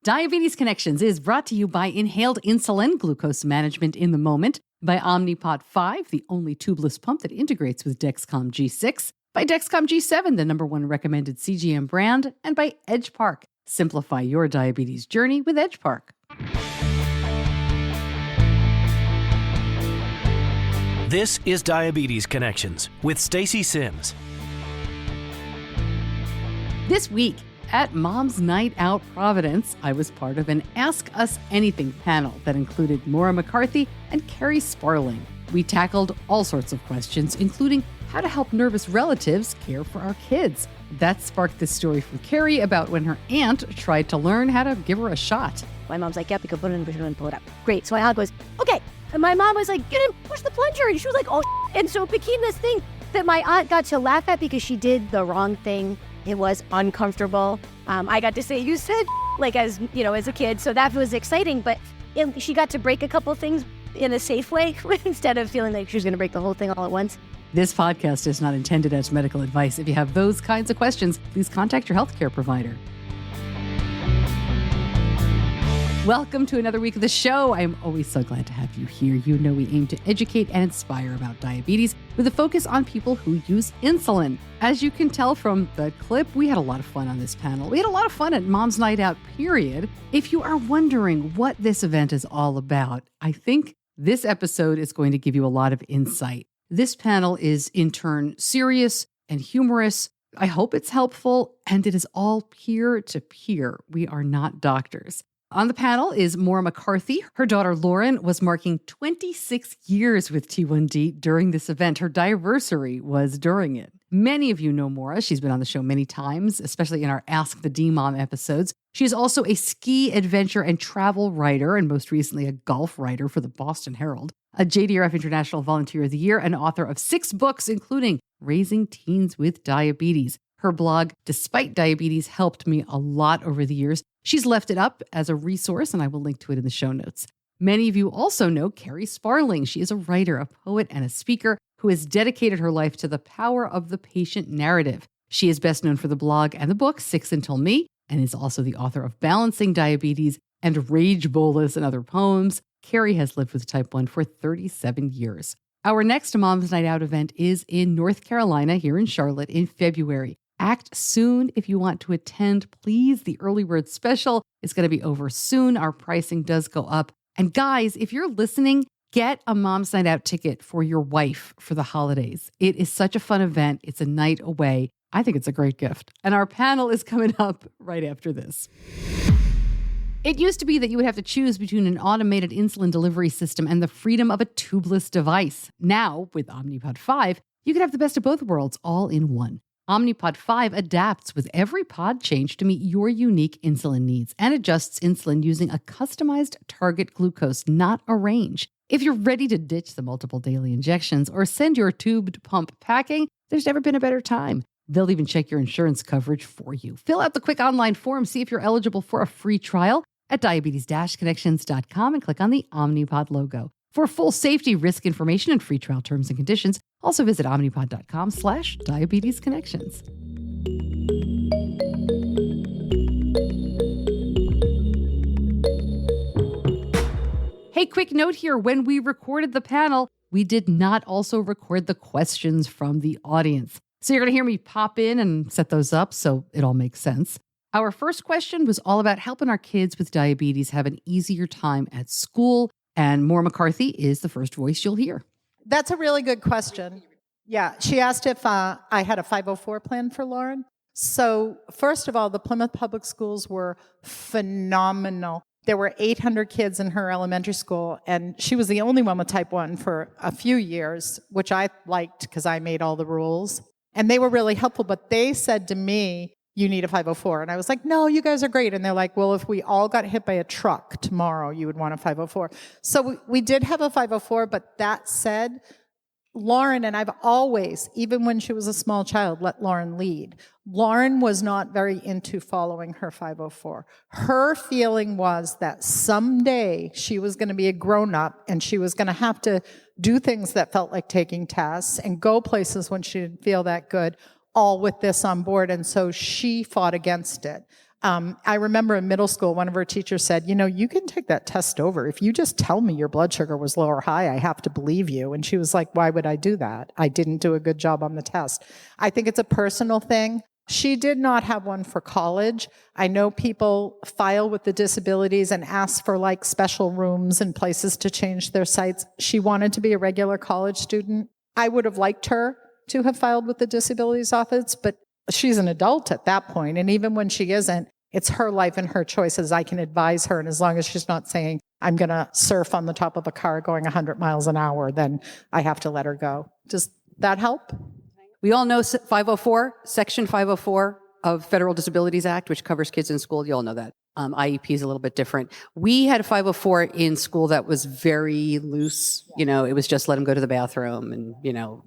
Diabetes Connections is brought to you by inhaled insulin, glucose management in the moment, by Omnipod 5, the only tubeless pump that integrates with Dexcom G6, by Dexcom G7, the #1 recommended CGM brand, and by Edge Park. Simplify your diabetes journey with Edge Park. This is Diabetes Connections with Stacey Sims. This week at Moms Night Out Providence, I was part of an Ask Us Anything panel that included Moira McCarthy and Kerri Sparling. We tackled all sorts of questions, including how to help nervous relatives care for our kids. That sparked this story from Kerri about when her aunt tried to learn how to give her a shot. My mom's like, yep, you can put it in the refrigerator and pull it up. Great. So my aunt goes, okay. And my mom was like, get in, push the plunger. And she was like, oh, and so it became this thing that my aunt got to laugh at because she did the wrong thing. It was uncomfortable. I got to say, you said, like, as you know, as a kid. So that was exciting. But she got to break a couple things in a safe way instead of feeling like she was going to break the whole thing all at once. This podcast is not intended as medical advice. If you have those kinds of questions, please contact your healthcare provider. Welcome to another week of the show. I am always so glad to have you here. You know we aim to educate and inspire about diabetes with a focus on people who use insulin. As you can tell from the clip, we had a lot of fun on this panel. We had a lot of fun at Moms Night Out, period. If you are wondering what this event is all about, I think this episode is going to give you a lot of insight. This panel is in turn serious and humorous. I hope it's helpful, and it is all peer-to-peer. We are not doctors. On the panel is Moira McCarthy. Her daughter Lauren was marking 26 years with T1D during this event. Her diversary was during it. Many of you know Moira. She's been on the show many times, especially in our Ask the D-Mom episodes. She is also a ski, adventure, and travel writer, and most recently a golf writer for the Boston Herald, a JDRF International Volunteer of the Year, and author of 6 books, including Raising Teens with Diabetes. Her blog, Despite Diabetes, helped me a lot over the years. She's left it up as a resource, and I will link to it in the show notes. Many of you also know Kerri Sparling. She is a writer, a poet, and a speaker who has dedicated her life to the power of the patient narrative. She is best known for the blog and the book SixUntilMe, and is also the author of Balancing Diabetes and Rage Bolus and other poems. Kerri has lived with type 1 for 37 years. Our next Moms Night Out event is in North Carolina, here in Charlotte, in February. Act soon if you want to attend, please. The early bird special is going to be over soon. Our pricing does go up. And guys, if you're listening, get a Mom's Night Out ticket for your wife for the holidays. It is such a fun event. It's a night away. I think it's a great gift. And our panel is coming up right after this. It used to be that you would have to choose between an automated insulin delivery system and the freedom of a tubeless device. Now, with Omnipod 5, you can have the best of both worlds all in one. Omnipod 5 adapts with every pod change to meet your unique insulin needs and adjusts insulin using a customized target glucose, not a range. If you're ready to ditch the multiple daily injections or send your tubed pump packing, there's never been a better time. They'll even check your insurance coverage for you. Fill out the quick online form, see if you're eligible for a free trial at diabetes-connections.com and click on the Omnipod logo. For full safety risk information and free trial terms and conditions, also visit omnipod.com/diabetesconnections. Hey, quick note here. When we recorded the panel, we did not also record the questions from the audience. So you're going to hear me pop in and set those up so it all makes sense. Our first question was all about helping our kids with diabetes have an easier time at school. And Moira McCarthy is the first voice you'll hear. That's a really good question. Yeah, she asked if I had a 504 plan for Lauren. So first of all, the Plymouth Public Schools were phenomenal. There were 800 kids in her elementary school, and she was the only one with type 1 for a few years, which I liked because I made all the rules. And they were really helpful, but they said to me, you need a 504. And I was like, no, you guys are great. And they're like, well, if we all got hit by a truck tomorrow, you would want a 504. So we did have a 504, but that said, Lauren, and I've always, even when she was a small child, let Lauren lead. Lauren was not very into following her 504. Her feeling was that someday she was going to be a grown-up and she was going to have to do things that felt like taking tests and go places when she didn't feel that good, all with this on board. And so she fought against it. I remember in middle school, one of her teachers said, you can take that test over. If you just tell me your blood sugar was low or high, I have to believe you. And she was like, why would I do that? I didn't do a good job on the test. I think it's a personal thing. She did not have one for college. I know people file with the disabilities and ask for like special rooms and places to change their sites. She wanted to be a regular college student. I would have liked her to have filed with the disabilities office, but she's an adult at that point. And even when she isn't, it's her life and her choices. I can advise her. And as long as she's not saying, I'm going to surf on the top of a car going 100 miles an hour, then I have to let her go. Does that help? We all know 504, Section 504 of Federal Disabilities Act, which covers kids in school. You all know that. IEP is a little bit different. We had a 504 in school that was very loose. It was just let him go to the bathroom and,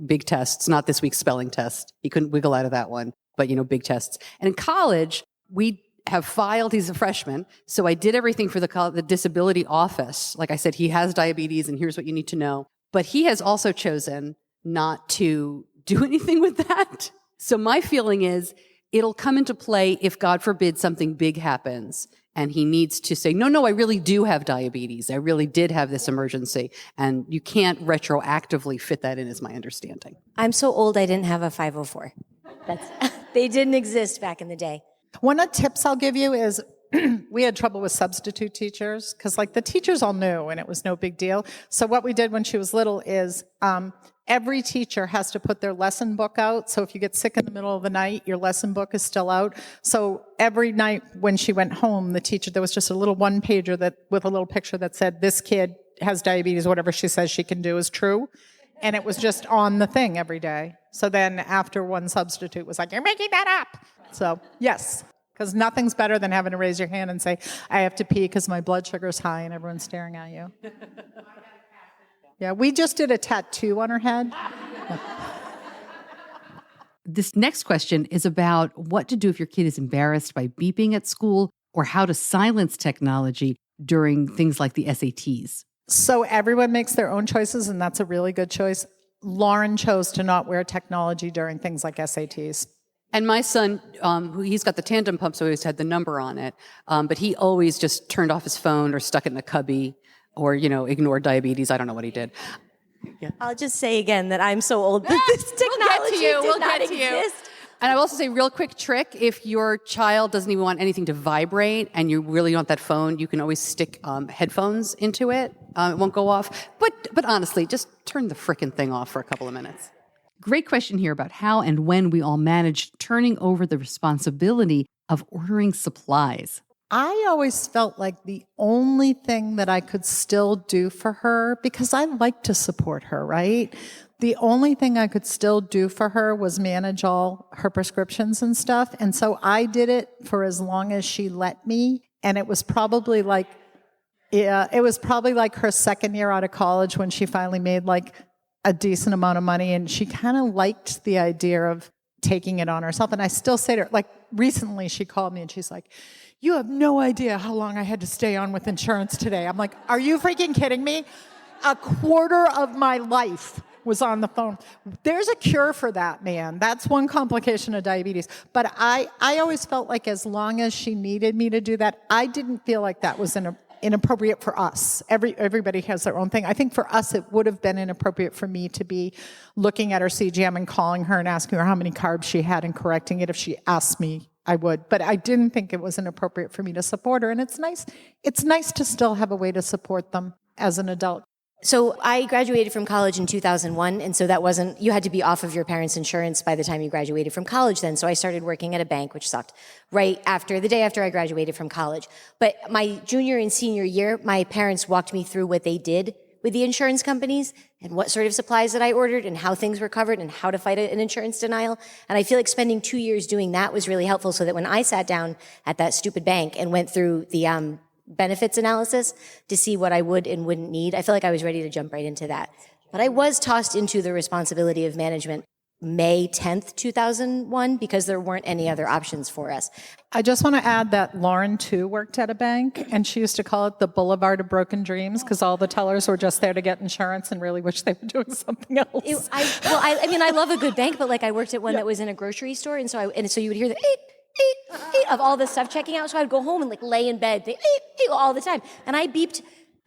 big tests, not this week's spelling test. He couldn't wiggle out of that one, but, big tests. And in college, we have filed, he's a freshman, so I did everything for the disability office. Like I said, he has diabetes and here's what you need to know. But he has also chosen not to do anything with that. So my feeling is it'll come into play if, God forbid, something big happens and he needs to say, no, I really do have diabetes. I really did have this emergency. And you can't retroactively fit that in, is my understanding. I'm so old I didn't have a 504. They didn't exist back in the day. One of the tips I'll give you is we had trouble with substitute teachers because like the teachers all knew and it was no big deal. So what we did when she was little is every teacher has to put their lesson book out. So if you get sick in the middle of the night, your lesson book is still out. So every night when she went home, the teacher, there was just a little one-pager with a little picture that said, this kid has diabetes, whatever she says she can do is true. And it was just on the thing every day. So then after one substitute was like, you're making that up. So yes, because nothing's better than having to raise your hand and say, I have to pee because my blood sugar's high and everyone's staring at you. Yeah, we just did a tattoo on her head. This next question is about what to do if your kid is embarrassed by beeping at school or how to silence technology during things like the SATs. So everyone makes their own choices, and that's a really good choice. Lauren chose to not wear technology during things like SATs. And my son, he's got the tandem pump, so he always had the number on it. But he always just turned off his phone or stuck it in a cubby or, ignored diabetes. I don't know what he did. Yeah. I'll just say again that I'm so old that this technology did not exist. And I will also say, real quick trick, if your child doesn't even want anything to vibrate and you really want that phone, you can always stick headphones into it. It won't go off. But honestly, just turn the frickin' thing off for a couple of minutes. Great question here about how and when we all managed turning over the responsibility of ordering supplies. I always felt like the only thing that I could still do for her, because I like to support her, right? The only thing I could still do for her was manage all her prescriptions and stuff. And so I did it for as long as she let me. And it was probably like her second year out of college when she finally made like a decent amount of money. And she kind of liked the idea of taking it on herself. And I still say to her, like recently she called me and she's like, you have no idea how long I had to stay on with insurance today. I'm like, are you freaking kidding me? A quarter of my life was on the phone. There's a cure for that, man. That's one complication of diabetes. But I always felt like as long as she needed me to do that, I didn't feel like that was inappropriate for us. Everybody has their own thing. I think for us, it would have been inappropriate for me to be looking at her CGM and calling her and asking her how many carbs she had and correcting it. If she asked me, I would. But I didn't think it was inappropriate for me to support her. And it's nice to still have a way to support them as an adult. So I graduated from college in 2001, and so that wasn't, you had to be off of your parents' insurance by the time you graduated from college then. So I started working at a bank, which sucked, the day after I graduated from college. But my junior and senior year, my parents walked me through what they did with the insurance companies and what sort of supplies that I ordered and how things were covered and how to fight an insurance denial. And I feel like spending 2 years doing that was really helpful so that when I sat down at that stupid bank and went through the benefits analysis to see what I would and wouldn't need, I feel like I was ready to jump right into that. But I was tossed into the responsibility of management May 10th, 2001, because there weren't any other options for us. I just want to add that Lauren, too, worked at a bank, and she used to call it the Boulevard of Broken Dreams because all the tellers were just there to get insurance and really wish they were doing something else. I love a good bank, but like I worked at one that was in a grocery store, and so you would hear the beep, of all this stuff checking out. So I'd go home and like lay in bed all the time. And I beeped,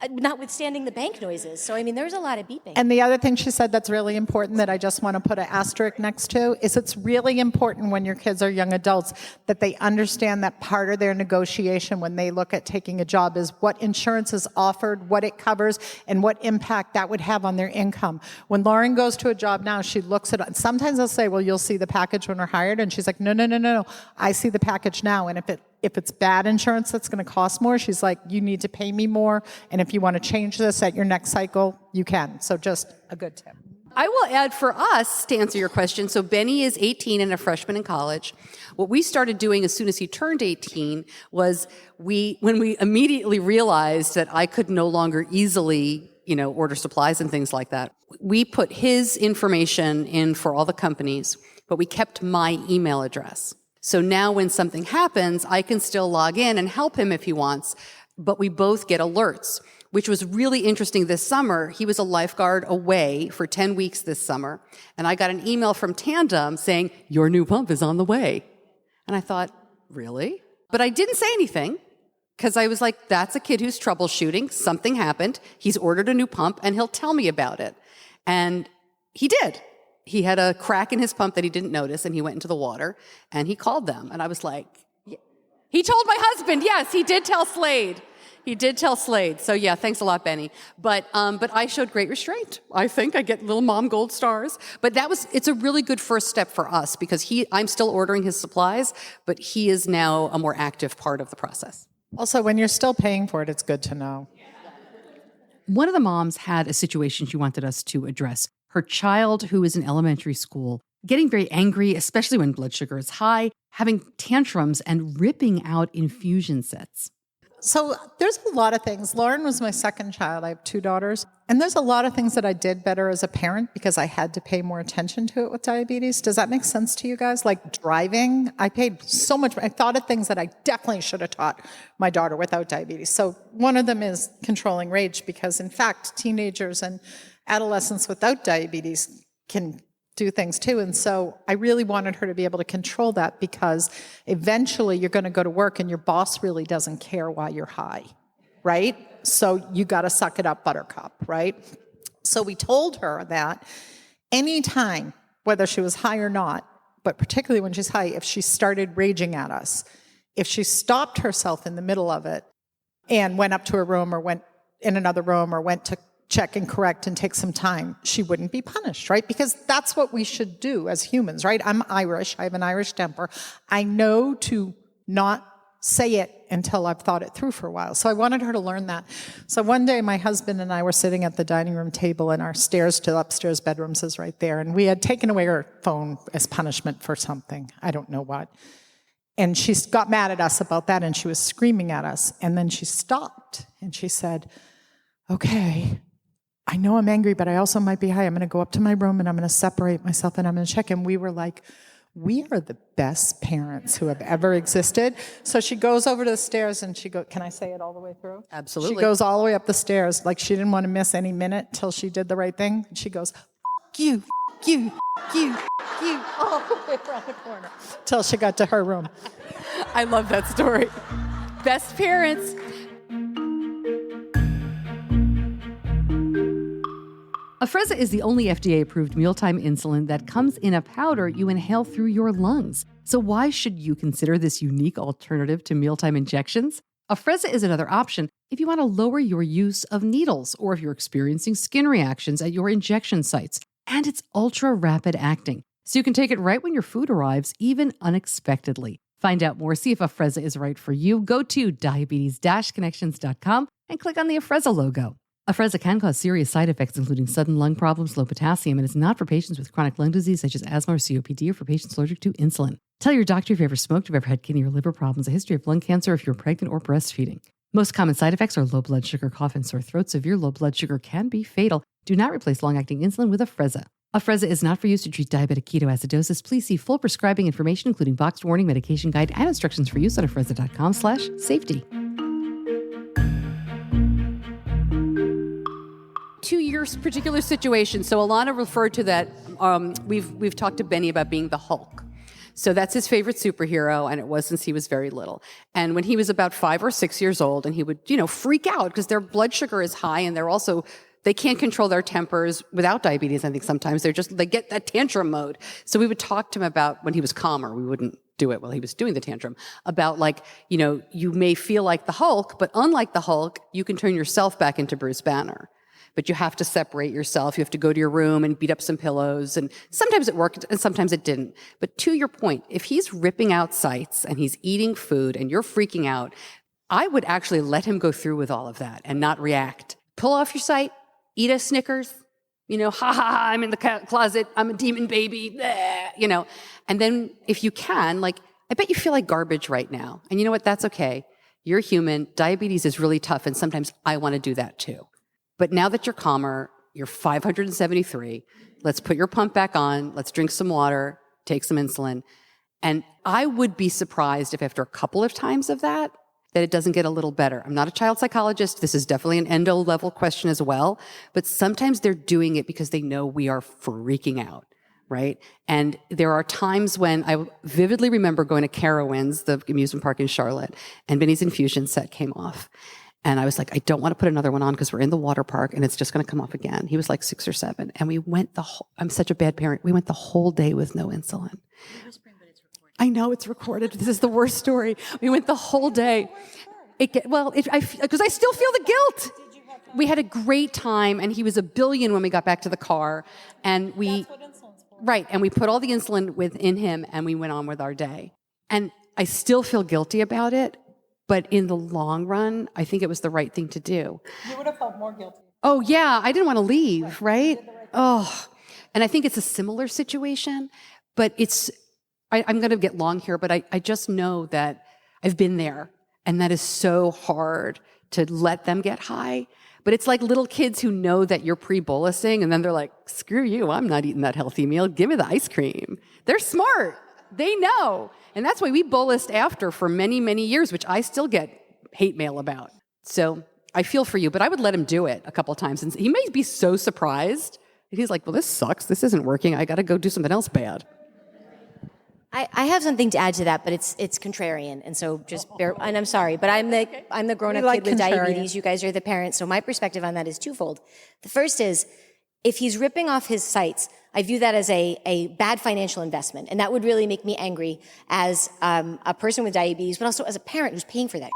notwithstanding the bank noises. So, I mean, there's a lot of beeping. And the other thing she said that's really important that I just want to put an asterisk next to is it's really important when your kids are young adults that they understand that part of their negotiation when they look at taking a job is what insurance is offered, what it covers, and what impact that would have on their income. When Lauren goes to a job now, she looks at it. Sometimes I'll say, well, you'll see the package when we're hired. And she's like, no. I see the package now. And if it's bad insurance that's going to cost more, she's like, you need to pay me more. And if you want to change this at your next cycle, you can. So just a good tip. I will add for us, to answer your question, so Benny is 18 and a freshman in college. What we started doing as soon as he turned 18 was when we immediately realized that I could no longer easily, order supplies and things like that, we put his information in for all the companies, but we kept my email address. So now when something happens, I can still log in and help him if he wants, but we both get alerts, which was really interesting this summer. He was a lifeguard away for 10 weeks this summer, and I got an email from Tandem saying, your new pump is on the way. And I thought, really? But I didn't say anything, because I was like, that's a kid who's troubleshooting. Something happened. He's ordered a new pump, and he'll tell me about it. And he did. He had a crack in his pump that he didn't notice, and he went into the water, and he called them. And I was like, yeah. He told my husband, yes, he did tell Slade. So yeah, thanks a lot, Benny. But I showed great restraint. I think I get little mom gold stars. But it's a really good first step for us because I'm still ordering his supplies, but he is now a more active part of the process. Also, when you're still paying for it, it's good to know. One of the moms had a situation she wanted us to address. Her child, who is in elementary school, getting very angry, especially when blood sugar is high, having tantrums and ripping out infusion sets. So there's a lot of things. Lauren was my second child. I have 2 daughters. And there's a lot of things that I did better as a parent because I had to pay more attention to it with diabetes. Does that make sense to you guys? Like driving, I paid so much. I thought of things that I definitely should have taught my daughter without diabetes. So one of them is controlling rage because, in fact, teenagers and adolescents without diabetes can do things too. And so I really wanted her to be able to control that because eventually you're going to go to work and your boss really doesn't care why you're high, right? So you got to suck it up, buttercup, right? So we told her that anytime, whether she was high or not, but particularly when she's high, if she started raging at us, if she stopped herself in the middle of it and went up to her room or went in another room or went to check and correct and take some time, she wouldn't be punished, right? Because that's what we should do as humans, right? I'm Irish. I have an Irish temper. I know to not say it until I've thought it through for a while. So I wanted her to learn that. So one day my husband and I were sitting at the dining room table and our stairs to the upstairs bedrooms is right there. And we had taken away her phone as punishment for something. I don't know what. And she got mad at us about that and she was screaming at us. And then she stopped and she said, okay, I know I'm angry, but I also might be high. I'm going to go up to my room and I'm going to separate myself and I'm going to check. And we were like, we are the best parents who have ever existed. So she goes over to the stairs and can I say it all the way through? Absolutely. She goes all the way up the stairs. Like she didn't want to miss any minute till she did the right thing. And she goes, you, all the way around the corner till she got to her room. I love that story. Best parents. Afrezza is the only FDA-approved mealtime insulin that comes in a powder you inhale through your lungs. So why should you consider this unique alternative to mealtime injections? Afrezza is another option if you want to lower your use of needles or if you're experiencing skin reactions at your injection sites. And it's ultra-rapid acting, so you can take it right when your food arrives, even unexpectedly. Find out more, see if Afrezza is right for you. Go to diabetes-connections.com and click on the Afrezza logo. Afrezza can cause serious side effects, including sudden lung problems, low potassium, and is not for patients with chronic lung disease such as asthma or COPD or for patients allergic to insulin. Tell your doctor if you ever smoked, if you've ever had kidney or liver problems, a history of lung cancer, if you're pregnant or breastfeeding. Most common side effects are low blood sugar, cough, and sore throat. Severe low blood sugar can be fatal. Do not replace long-acting insulin with Afrezza. Afrezza is not for use to treat diabetic ketoacidosis. Please see full prescribing information, including boxed warning, medication guide, and instructions for use at afrezza.com/safety. To your particular situation, so Alana referred to that. We've talked to Benny about being the Hulk. So that's his favorite superhero, and it was since he was very little. And when he was about 5 or 6 years old, and he would, freak out because their blood sugar is high, and they can't control their tempers without diabetes. I think sometimes they get that tantrum mode. So we would talk to him about when he was calmer. We wouldn't do it while he was doing the tantrum, about you may feel like the Hulk, but unlike the Hulk, you can turn yourself back into Bruce Banner. But you have to separate yourself. You have to go to your room and beat up some pillows. And sometimes it worked and sometimes it didn't. But to your point, if he's ripping out sites and he's eating food and you're freaking out, I would actually let him go through with all of that and not react. Pull off your site, eat a Snickers, ha ha ha, I'm in the closet, I'm a demon baby, bleh, And then if you can, I bet you feel like garbage right now. And you know what? That's okay. You're human. Diabetes is really tough. And sometimes I want to do that too. But now that you're calmer, you're 573, let's put your pump back on, let's drink some water, take some insulin. And I would be surprised if after a couple of times of that it doesn't get a little better. I'm not a child psychologist. This is definitely an endo level question as well. But sometimes they're doing it because they know we are freaking out, right? And there are times when I vividly remember going to Carowinds, the amusement park in Charlotte, and Benny's infusion set came off. And I was like, I don't want to put another one on because we're in the water park and it's just going to come off again. He was like 6 or 7. And we went I'm such a bad parent. We went the whole day with no insulin. I know it's recorded. This is the worst story. We went the whole day. Because I still feel the guilt. We had a great time and he was a billion when we got back to the car. And that's what insulin's for. Right. And we put all the insulin within him and we went on with our day. And I still feel guilty about it. But in the long run, I think it was the right thing to do. You would have felt more guilty. Oh, yeah. I didn't want to leave, right? Oh, and I think it's a similar situation, but I'm going to get long here, but I just know that I've been there, and that is so hard to let them get high. But it's like little kids who know that you're pre-bolusing, and then they're like, screw you, I'm not eating that healthy meal. Give me the ice cream. They're smart. They know. And that's why we bolused after for many, many years, which I still get hate mail about. So I feel for you, but I would let him do it a couple of times. And he may be so surprised. And he's like, well, this sucks. This isn't working. I got to go do something else bad. I have something to add to that, but it's contrarian. And so and I'm sorry, but I'm the grown-up kid with diabetes. You guys are the parents. So my perspective on that is twofold. The first is, if he's ripping off his sites, I view that as a bad financial investment. And that would really make me angry as a person with diabetes, but also as a parent who's paying for that.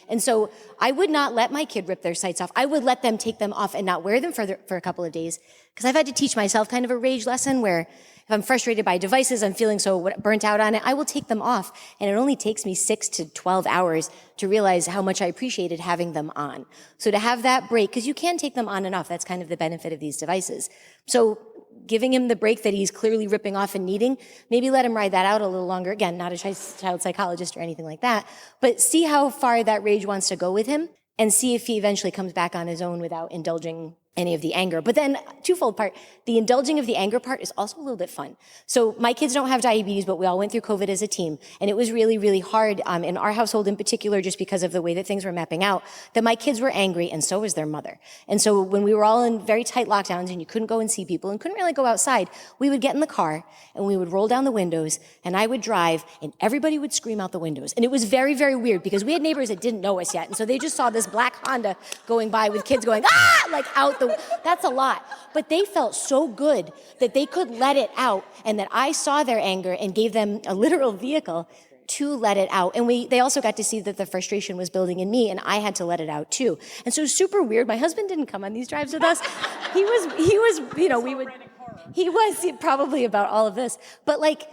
And so I would not let my kid rip their sites off. I would let them take them off and not wear them for a couple of days. Because I've had to teach myself kind of a rage lesson where if I'm frustrated by devices, I'm feeling so burnt out on it, I will take them off. And it only takes me 6 to 12 hours to realize how much I appreciated having them on. So to have that break, because you can take them on and off, that's kind of the benefit of these devices. So giving him the break that he's clearly ripping off and needing, maybe let him ride that out a little longer. Again, not a child psychologist or anything like that, but see how far that rage wants to go with him and see if he eventually comes back on his own without indulging any of the anger. But then, twofold part, the indulging of the anger part is also a little bit fun. So my kids don't have diabetes, but we all went through COVID as a team. And it was really, really hard in our household in particular, just because of the way that things were mapping out, that my kids were angry and so was their mother. And so when we were all in very tight lockdowns and you couldn't go and see people and couldn't really go outside, we would get in the car and we would roll down the windows and I would drive and everybody would scream out the windows. And it was very, very weird because we had neighbors that didn't know us yet. And so they just saw this black Honda going by with kids going, ah, like out the, that's a lot. But they felt so good that they could let it out and that I saw their anger and gave them a literal vehicle to let it out. And they also got to see that the frustration was building in me and I had to let it out too. And so it was super weird. My husband didn't come on these drives with us. He was, he was probably about all of this, but like,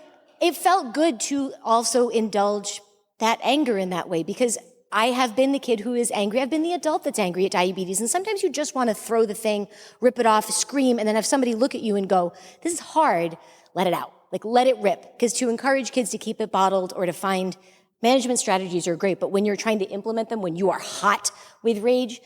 it felt good to also indulge that anger in that way because I have been the kid who is angry. I've been the adult that's angry at diabetes. And sometimes you just want to throw the thing, rip it off, scream, and then have somebody look at you and go, this is hard, let it out. Like, let it rip. Because to encourage kids to keep it bottled or to find management strategies are great. But when you're trying to implement them, when you are hot with rage,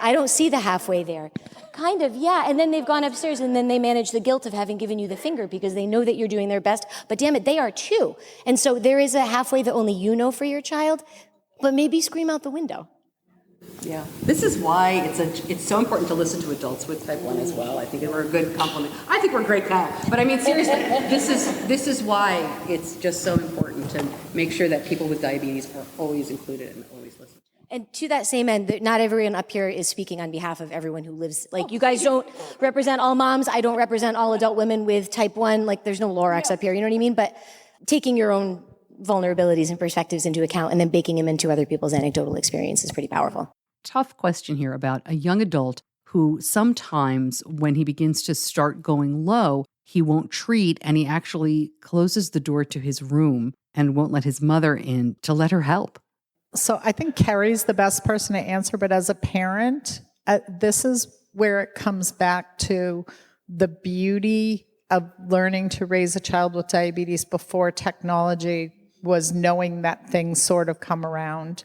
I don't see the halfway there. Kind of, yeah. And then they've gone upstairs and then they manage the guilt of having given you the finger because they know that you're doing their best. But damn it, they are too. And so there is a halfway that only you know for your child. But maybe scream out the window. Yeah, this is why it's so important to listen to adults with type 1 as well. I think we're a good complement. I think we're great guys. But I mean, seriously, this is why it's just so important to make sure that people with diabetes are always included and always listened to. And to that same end, not everyone up here is speaking on behalf of everyone who lives. Like, you guys don't represent all moms. I don't represent all adult women with type 1. Like, there's no Lorax up here, you know what I mean? But taking your own vulnerabilities and perspectives into account and then baking them into other people's anecdotal experience is pretty powerful. Tough question here about a young adult who sometimes when he begins to start going low, he won't treat and he actually closes the door to his room and won't let his mother in to let her help. So I think Kerri's the best person to answer, but as a parent, this is where it comes back to the beauty of learning to raise a child with diabetes before technology was knowing that things sort of come around.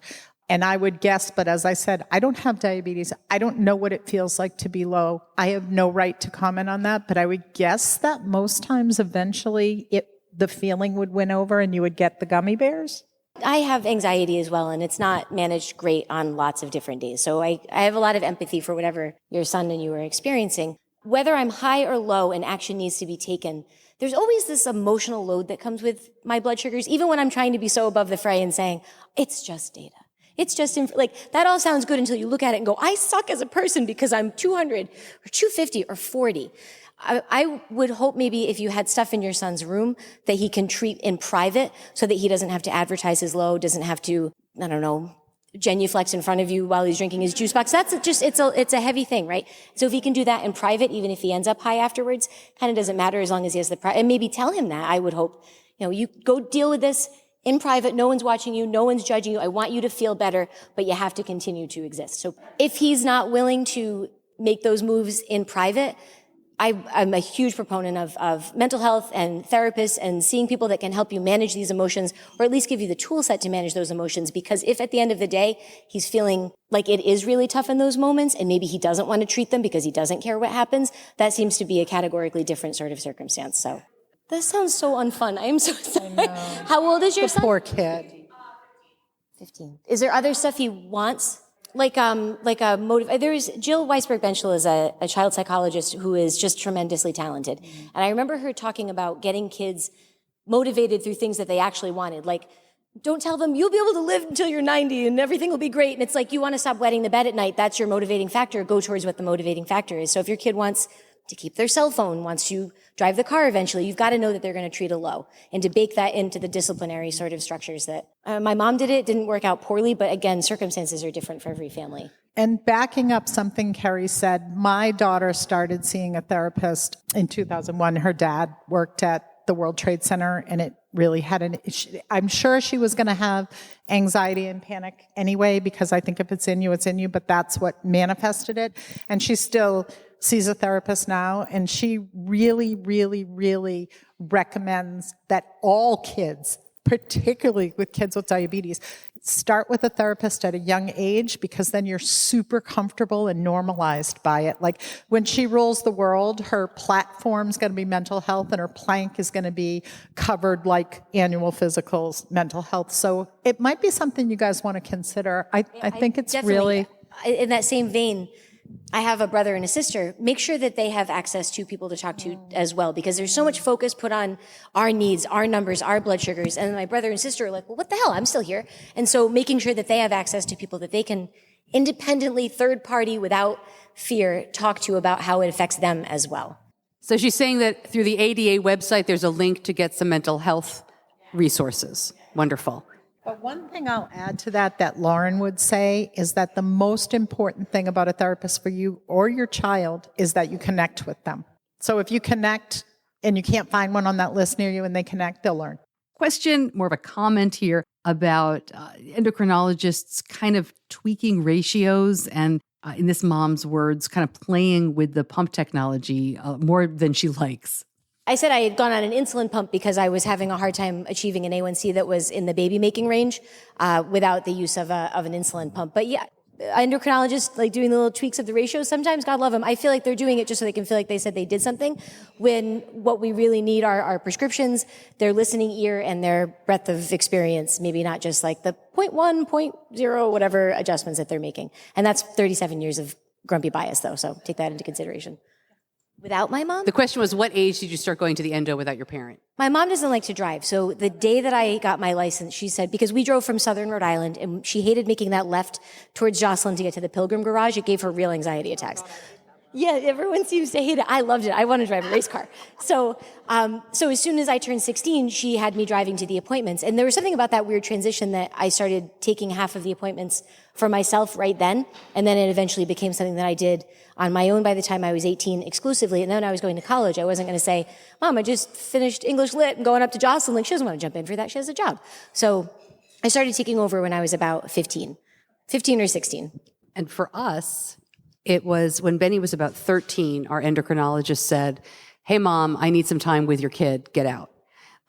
And I would guess, but as I said, I don't have diabetes. I don't know what it feels like to be low. I have no right to comment on that, but I would guess that most times eventually the feeling would win over and you would get the gummy bears. I have anxiety as well, and it's not managed great on lots of different days. So I have a lot of empathy for whatever your son and you are experiencing. Whether I'm high or low and action needs to be taken, there's always this emotional load that comes with my blood sugars, even when I'm trying to be so above the fray and saying, it's just data. It's just, like, that all sounds good until you look at it and go, I suck as a person because I'm 200 or 250 or 40. I would hope maybe if you had stuff in your son's room that he can treat in private so that he doesn't have to advertise his low, doesn't have to, I don't know, genuflex in front of you while he's drinking his juice box. That's just, it's a heavy thing, right? So if he can do that in private, even if he ends up high afterwards, kind of doesn't matter as long as he has and maybe tell him that, I would hope, you go deal with this in private. No one's watching you. No one's judging you. I want you to feel better, but you have to continue to exist. So if he's not willing to make those moves in private, I'm a huge proponent of mental health and therapists and seeing people that can help you manage these emotions, or at least give you the tool set to manage those emotions. Because if at the end of the day, he's feeling like it is really tough in those moments, and maybe he doesn't want to treat them because he doesn't care what happens, that seems to be a categorically different sort of circumstance. So that sounds so unfun. I am so sorry. How old is your son? Poor kid. 15. Is there other stuff he wants? Like a motive. There's Jill Weisberg-Benchel is a child psychologist who is just tremendously talented. And I remember her talking about getting kids motivated through things that they actually wanted. Like, don't tell them you'll be able to live until you're 90 and everything will be great. And it's like, you want to stop wetting the bed at night. That's your motivating factor. Go towards what the motivating factor is. So if your kid wants to keep their cell phone, wants to drive the car eventually, you've got to know that they're going to treat a low and to bake that into the disciplinary sort of structures that my mom did. It didn't work out poorly, but again, circumstances are different for every family. And backing up something Kerri said, my daughter started seeing a therapist in 2001. Her dad worked at the World Trade Center, and it really had I'm sure she was going to have anxiety and panic anyway, because I think if it's in you, it's in you, but that's what manifested it. And she still sees a therapist now, and she really, really, really recommends that all kids, particularly with kids with diabetes, start with a therapist at a young age, because then you're super comfortable and normalized by it. Like, when she rules the world, her platform's going to be mental health, and her plank is going to be covered like annual physicals, mental health. So it might be something you guys want to consider. I think it's really... In that same vein, I have a brother and a sister. Make sure that they have access to people to talk to as well, because there's so much focus put on our needs, our numbers, our blood sugars. And my brother and sister are like, well, what the hell? I'm still here. And so making sure that they have access to people that they can independently, third party, without fear, talk to about how it affects them as well. So she's saying that through the ADA website, there's a link to get some mental health resources. Wonderful. But one thing I'll add to that Lauren would say, is that the most important thing about a therapist for you or your child is that you connect with them. So if you connect and you can't find one on that list near you and they connect, they'll learn. Question, more of a comment here about endocrinologists kind of tweaking ratios and, in this mom's words, kind of playing with the pump technology more than she likes. I said I had gone on an insulin pump because I was having a hard time achieving an A1C that was in the baby making range without the use of an insulin pump. But yeah, endocrinologists like doing the little tweaks of the ratios sometimes, God love them. I feel like they're doing it just so they can feel like they said they did something, when what we really need are our prescriptions, their listening ear, and their breadth of experience, maybe not just like the 0.1, 0.0, whatever adjustments that they're making. And that's 37 years of grumpy bias, though, so take that into consideration. Without my mom? The question was, what age did you start going to the endo without your parent? My mom doesn't like to drive. So the day that I got my license, she said, because we drove from Southern Rhode Island, and she hated making that left towards Jocelyn to get to the Pilgrim Garage. It gave her real anxiety attacks. Yeah, everyone seems to hate it. I loved it. I want to drive a race car. So as soon as I turned 16, she had me driving to the appointments. And there was something about that weird transition that I started taking half of the appointments for myself right then. And then it eventually became something that I did on my own by the time I was 18 exclusively. And then when I was going to college, I wasn't going to say, Mom, I just finished English Lit and going up to Jocelyn. Like, she doesn't want to jump in for that. She has a job. So I started taking over when I was about 15 or 16. And for us, it was when Benny was about 13, our endocrinologist said, hey, Mom, I need some time with your kid. Get out.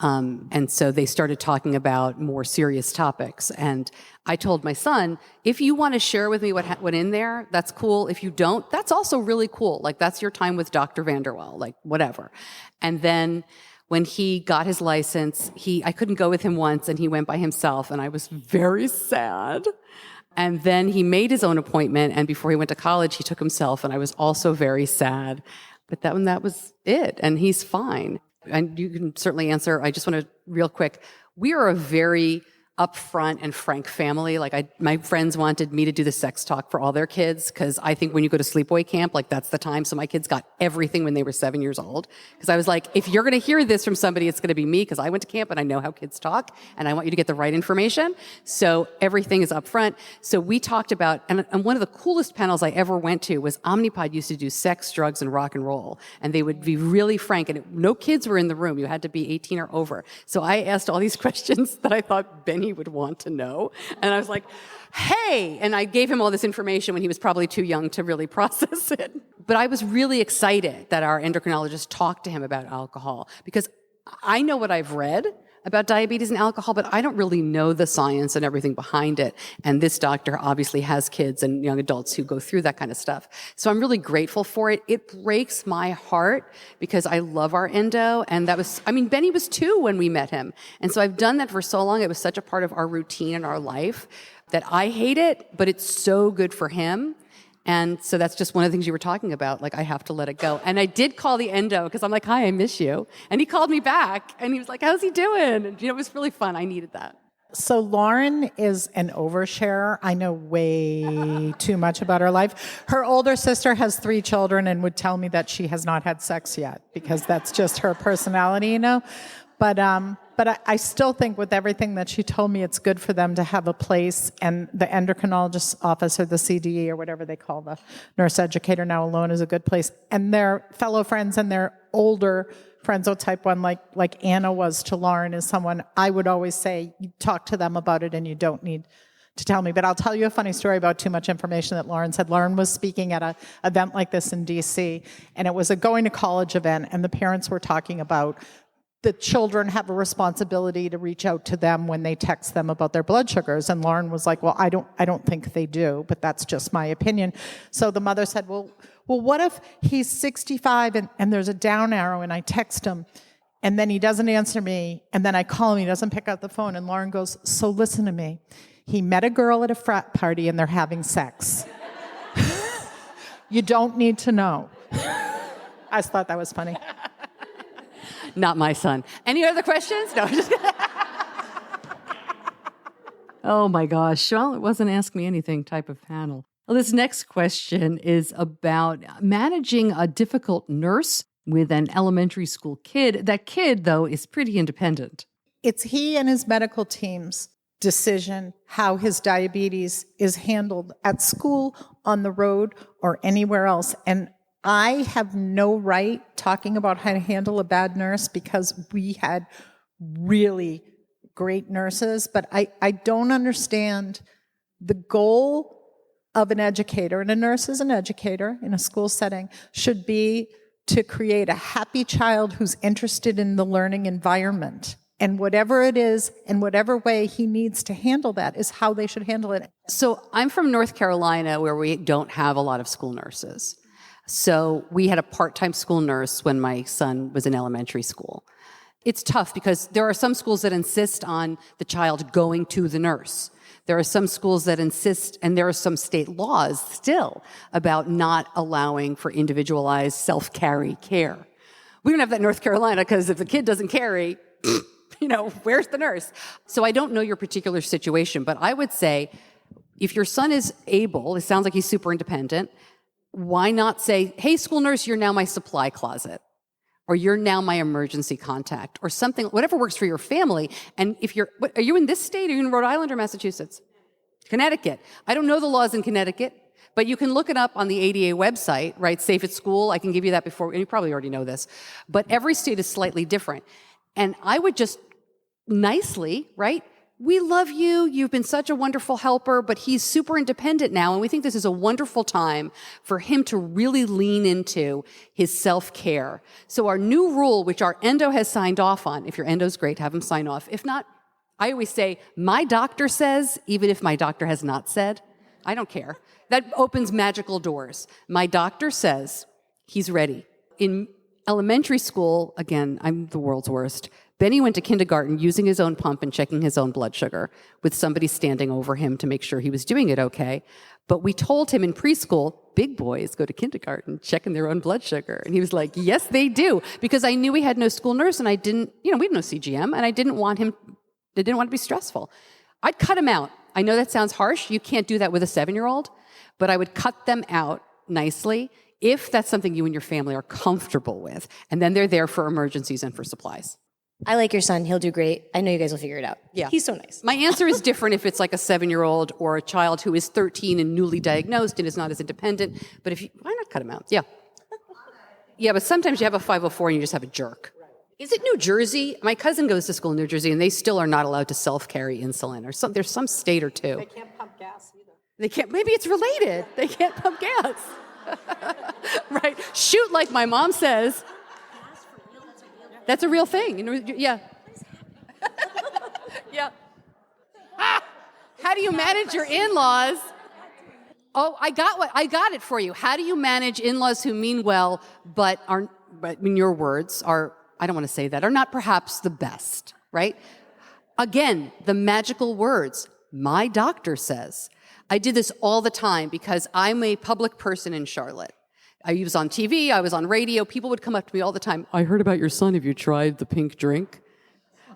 And so they started talking about more serious topics. And I told my son, if you want to share with me what went in there, that's cool. If you don't, that's also really cool. Like, that's your time with Dr. Vanderwell, like whatever. And then when he got his license, I couldn't go with him once, and he went by himself, and I was very sad. And then he made his own appointment, and before he went to college, he took himself, and I was also very sad. But that was it, and he's fine. And you can certainly answer. I just want to, real quick, we are a very upfront and frank family. Like, my friends wanted me to do the sex talk for all their kids, because I think when you go to sleepaway camp, like, that's the time. So my kids got everything when they were 7 years old. Because I was like, if you're going to hear this from somebody, it's going to be me, because I went to camp and I know how kids talk, and I want you to get the right information. So everything is upfront. So we talked about, and one of the coolest panels I ever went to was Omnipod used to do sex, drugs, and rock and roll. And they would be really frank, and no kids were in the room. You had to be 18 or over. So I asked all these questions that I thought Benny would want to know. And I was like, hey, and I gave him all this information when he was probably too young to really process it. But I was really excited that our endocrinologist talked to him about alcohol, because I know what I've read about diabetes and alcohol, but I don't really know the science and everything behind it. And this doctor obviously has kids and young adults who go through that kind of stuff. So I'm really grateful for it. It breaks my heart, because I love our endo. And Benny was 2 when we met him. And so I've done that for so long. It was such a part of our routine and our life that I hate it, but it's so good for him. And so that's just one of the things you were talking about. Like, I have to let it go. And I did call the endo, because I'm like, hi, I miss you. And he called me back, and he was like, how's he doing? And, it was really fun. I needed that. So Lauren is an oversharer. I know way too much about her life. Her older sister has 3 children and would tell me that she has not had sex yet, because that's just her personality, But I still think, with everything that she told me, it's good for them to have a place, and the endocrinologist's office, or the CDE, or whatever they call the nurse educator now, alone is a good place. And their fellow friends and their older friends, type 1, like Anna was to Lauren, is someone I would always say, you talk to them about it and you don't need to tell me. But I'll tell you a funny story about too much information that Lauren said. Lauren was speaking at an event like this in DC, and it was a going to college event, and the parents were talking about the children have a responsibility to reach out to them when they text them about their blood sugars. And Lauren was like, well, I don't think they do, but that's just my opinion. So the mother said, well, what if he's 65 and there's a down arrow, and I text him, and then he doesn't answer me, and then I call him, he doesn't pick up the phone. And Lauren goes, so listen to me. He met a girl at a frat party and they're having sex. You don't need to know. I just thought that was funny. Not my son. Any other questions? No, I'm just kidding. Oh my gosh. Well, it wasn't Ask Me Anything type of panel. Well, this next question is about managing a difficult nurse with an elementary school kid. That kid, though, is pretty independent. It's he and his medical team's decision how his diabetes is handled at school, on the road, or anywhere else. And I have no right talking about how to handle a bad nurse, because we had really great nurses, but I don't understand the goal of an educator, and a nurse is an educator in a school setting, should be to create a happy child who's interested in the learning environment. And whatever it is, in whatever way he needs to handle that is how they should handle it. So I'm from North Carolina, where we don't have a lot of school nurses. So we had a part-time school nurse when my son was in elementary school. It's tough because there are some schools that insist on the child going to the nurse. There are some schools that insist, and there are some state laws still about not allowing for individualized self-carry care. We don't have that in North Carolina because if the kid doesn't carry, where's the nurse? So I don't know your particular situation, but I would say if your son is able, it sounds like he's super independent, why not say, hey, school nurse, you're now my supply closet, or you're now my emergency contact, or something, whatever works for your family. And if are you in this state? Are you in Rhode Island or Massachusetts? Connecticut. I don't know the laws in Connecticut, but you can look it up on the ADA website, right? Safe at School. I can give you that before, and you probably already know this. But every state is slightly different. And I would just nicely, right? We love you. You've been such a wonderful helper, but he's super independent now. And we think this is a wonderful time for him to really lean into his self-care. So our new rule, which our endo has signed off on, if your endo's great, have him sign off. If not, I always say, my doctor says, even if my doctor has not said, I don't care. That opens magical doors. My doctor says he's ready. In elementary school, again, I'm the world's worst. Benny went to kindergarten using his own pump and checking his own blood sugar with somebody standing over him to make sure he was doing it okay. But we told him in preschool, big boys go to kindergarten checking their own blood sugar. And he was like, yes, they do. Because I knew we had no school nurse and I didn't, we had no CGM and I didn't want to be stressful. I'd cut him out. I know that sounds harsh. You can't do that with a 7-year-old, but I would cut them out nicely if that's something you and your family are comfortable with. And then they're there for emergencies and for supplies. I like your son. He'll do great. I know you guys will figure it out. Yeah. He's so nice. My answer is different if it's like a 7-year-old or a child who is 13 and newly diagnosed and is not as independent. But why not cut him out? Yeah. Yeah, but sometimes you have a 504 and you just have a jerk. Is it New Jersey? My cousin goes to school in New Jersey and they still are not allowed to self-carry insulin or there's some state or two. They can't pump gas either. They can't, maybe it's related. They can't pump gas. Right. Shoot like my mom says. That's a real thing. Yeah. Yeah. How do you manage your in-laws? Oh, I got it for you. How do you manage in-laws who mean well, but in your words, I don't want to say that, are not perhaps the best, right? Again, the magical words, my doctor says. I did this all the time because I'm a public person in Charlotte. I was on TV, I was on radio, people would come up to me all the time. I heard about your son, have you tried the pink drink?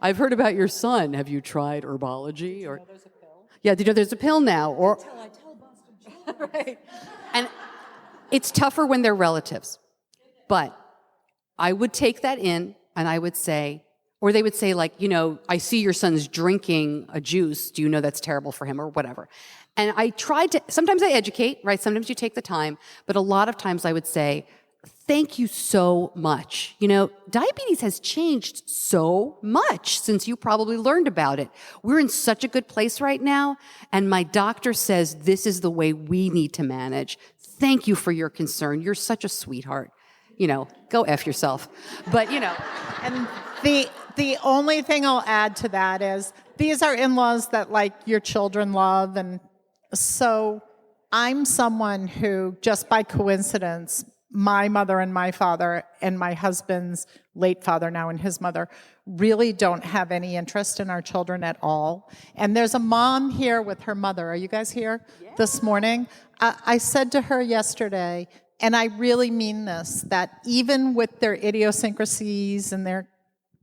I've heard about your son, have you tried herbology? Or, there's a pill? Yeah, do you know there's a pill now? Or I tell Boston. Right. And it's tougher when they're relatives. But I would take that in and I would say, or they would say like, I see your son's drinking a juice, do you know that's terrible for him or whatever? And I tried to, sometimes I educate, right? Sometimes you take the time, but a lot of times I would say, thank you so much. Diabetes has changed so much since you probably learned about it. We're in such a good place right now, and my doctor says this is the way we need to manage. Thank you for your concern. You're such a sweetheart. Go F yourself. But, And the only thing I'll add to that is these are in-laws that your children love, and so I'm someone who, just by coincidence, my mother and my father and my husband's late father now and his mother really don't have any interest in our children at all. And there's a mom here with her mother. Are you guys here this morning? I said to her yesterday, and I really mean this, that even with their idiosyncrasies and their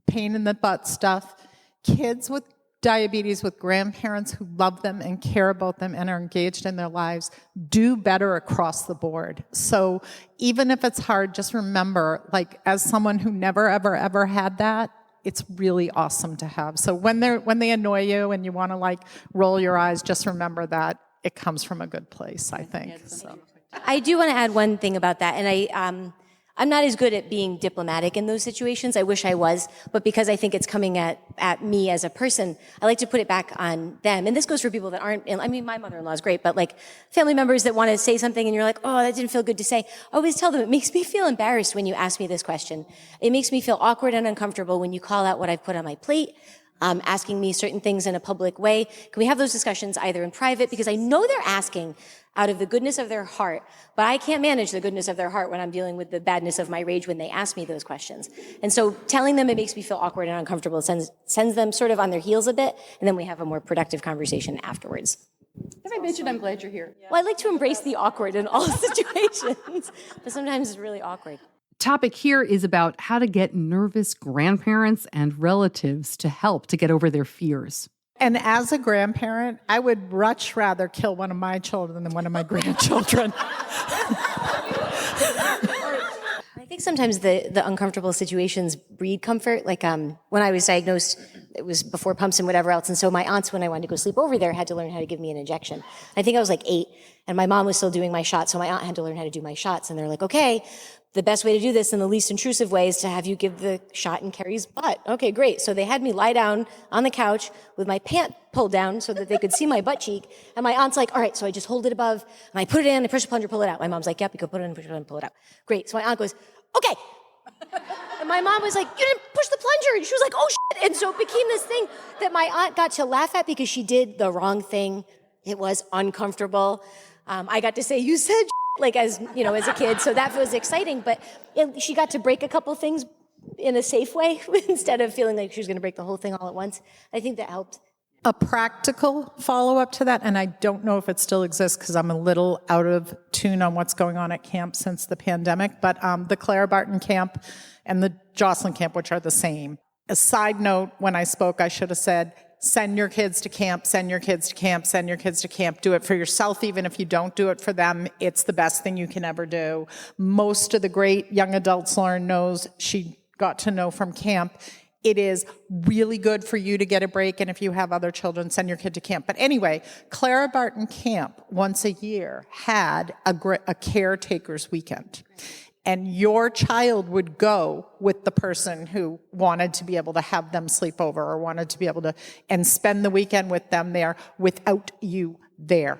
pain in the butt stuff, kids with diabetes with grandparents who love them and care about them and are engaged in their lives do better across the board. So even if it's hard, just remember, as someone who never, ever, ever had that, it's really awesome to have. So when they annoy you and you want to roll your eyes, just remember that it comes from a good place, I think. So. I do want to add one thing about that, and I'm not as good at being diplomatic in those situations. I wish I was, but because I think it's coming at me as a person, I like to put it back on them. And this goes for people that aren't, I mean, my mother-in-law is great, but like family members that want to say something and you're like, oh, that didn't feel good to say. I always tell them, it makes me feel embarrassed when you ask me this question. It makes me feel awkward and uncomfortable when you call out what I've put on my plate, asking me certain things in a public way. Can we have those discussions either in private? Because I know they're asking out of the goodness of their heart, but I can't manage the goodness of their heart when I'm dealing with the badness of my rage when they ask me those questions. And so telling them it makes me feel awkward and uncomfortable, sends them sort of on their heels a bit, and then we have a more productive conversation afterwards. As I mentioned, I'm glad you're here. Well, I like to embrace the awkward in all situations, but sometimes it's really awkward. Topic here is about how to get nervous grandparents and relatives to help to get over their fears. And as a grandparent, I would much rather kill one of my children than one of my grandchildren. I think sometimes the uncomfortable situations breed comfort. Like when I was diagnosed, it was before pumps and whatever else. And so my aunts, when I wanted to go sleep over there, had to learn how to give me an injection. I think I was like 8, and my mom was still doing my shots. So my aunt had to learn how to do my shots. And they're like, okay, the best way to do this in the least intrusive way is to have you give the shot in Kerri's butt. Okay, great. So they had me lie down on the couch with my pant pulled down so that they could see my butt cheek. And my aunt's like, all right, so I just hold it above, and I put it in, I push the plunger, pull it out. My mom's like, yep, you can put it in, push it in, pull it out. Great. So my aunt goes, okay. And my mom was like, you didn't push the plunger. And she was like, oh, shit. And so it became this thing that my aunt got to laugh at because she did the wrong thing. It was uncomfortable. I got to say, you said like as a kid, so that was exciting. But she got to break a couple things in a safe way instead of feeling like she was going to break the whole thing all at once. I think that helped. A practical follow-up to that, and I don't know if it still exists because I'm a little out of tune on what's going on at camp since the pandemic, but the Clara Barton camp and the Jocelyn camp, which are the same. A side note, when I spoke, I should have said, send your kids to camp, send your kids to camp, send your kids to camp. Do it for yourself, even if you don't do it for them. It's the best thing you can ever do. Most of the great young adults Lauren knows, she got to know from camp. It is really good for you to get a break, and if you have other children, send your kid to camp. But anyway, Clara Barton Camp, once a year, had a caretaker's weekend. And your child would go with the person who wanted to be able to have them sleep over or wanted to be able to, and spend the weekend with them there without you there.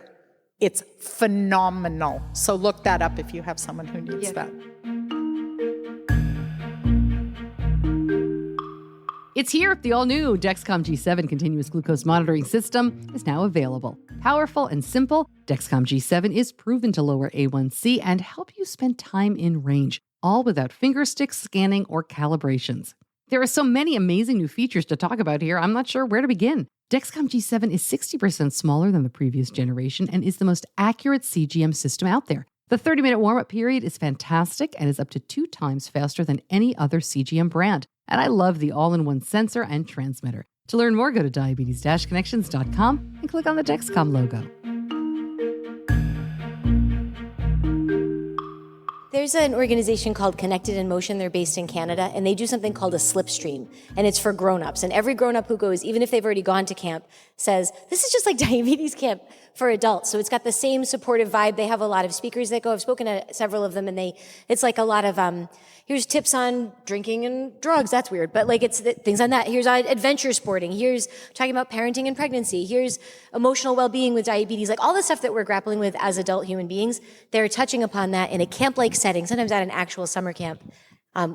It's phenomenal. So look that up if you have someone who needs that. It's here. The all-new Dexcom G7 continuous glucose monitoring system is now available. Powerful and simple, Dexcom G7 is proven to lower A1C and help you spend time in range, all without finger sticks, scanning, or calibrations. There are so many amazing new features to talk about here, I'm not sure where to begin. Dexcom G7 is 60% smaller than the previous generation and is the most accurate CGM system out there. The 30-minute warm-up period is fantastic and is up to 2 times faster than any other CGM brand. And I love the all-in-one sensor and transmitter. To learn more, go to diabetes-connections.com and click on the Dexcom logo. There's an organization called Connected in Motion. They're based in Canada, and they do something called a slipstream, and it's for grown-ups. And every grown-up who goes, even if they've already gone to camp, says, this is just like diabetes camp for adults. So it's got the same supportive vibe. They have a lot of speakers that go. I've spoken to several of them, and it's like a lot of, here's tips on drinking and drugs. That's weird, but like it's things on that. Here's adventure sporting. Here's talking about parenting and pregnancy. Here's emotional well-being with diabetes. Like all the stuff that we're grappling with as adult human beings, they're touching upon that in a camp-like setting, sometimes at an actual summer camp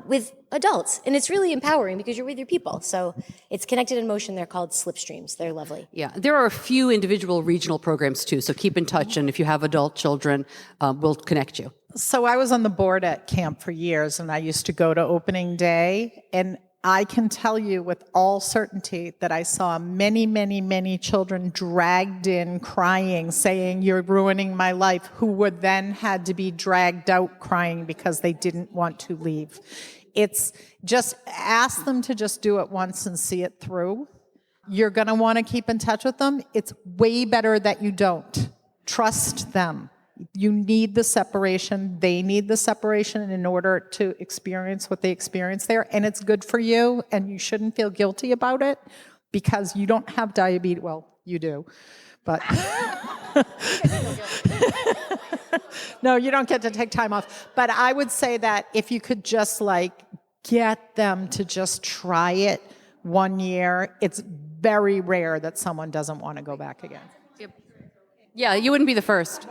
with adults. And it's really empowering because you're with your people. So it's Connected in Motion. They're called slipstreams. They're lovely. Yeah, there are a few individual regional programs too, so keep in touch, and if you have adult children, we'll connect you. So I was on the board at camp for years, and I used to go to opening day, and I can tell you with all certainty that I saw many, many, many children dragged in crying, saying, you're ruining my life, who would then had to be dragged out crying because they didn't want to leave. It's just ask them to just do it once and see it through. You're going to want to keep in touch with them. It's way better that you don't. Trust them. You need the separation. They need the separation in order to experience what they experience there. And it's good for you, and you shouldn't feel guilty about it because you don't have diabetes. Well, you do, but No, you don't get to take time off. But I would say that if you could just get them to just try it 1 year, it's very rare that someone doesn't want to go back again. Yeah, you wouldn't be the first.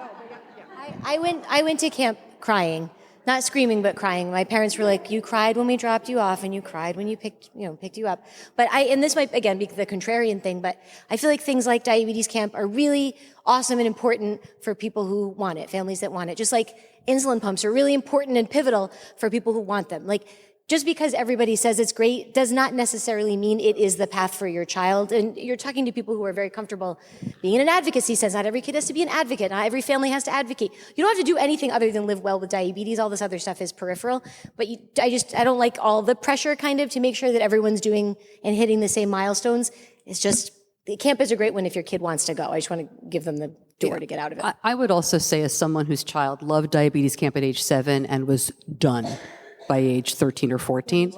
I went to camp crying, not screaming, but crying. My parents were like, "You cried when we dropped you off, and you cried when you picked you up." But and this might again be the contrarian thing, but I feel like things like diabetes camp are really awesome and important for people who want it, families that want it. Just like insulin pumps are really important and pivotal for people who want them. Like, just because everybody says it's great does not necessarily mean it is the path for your child. And you're talking to people who are very comfortable being in an advocacy sense. Not every kid has to be an advocate. Not every family has to advocate. You don't have to do anything other than live well with diabetes. All this other stuff is peripheral. But I don't like all the pressure kind of to make sure that everyone's doing and hitting the same milestones. It's just, camp is a great one if your kid wants to go. I just want to give them the door to get out of it. I would also say, as someone whose child loved diabetes camp at age 7 and was done by age 13 or 14.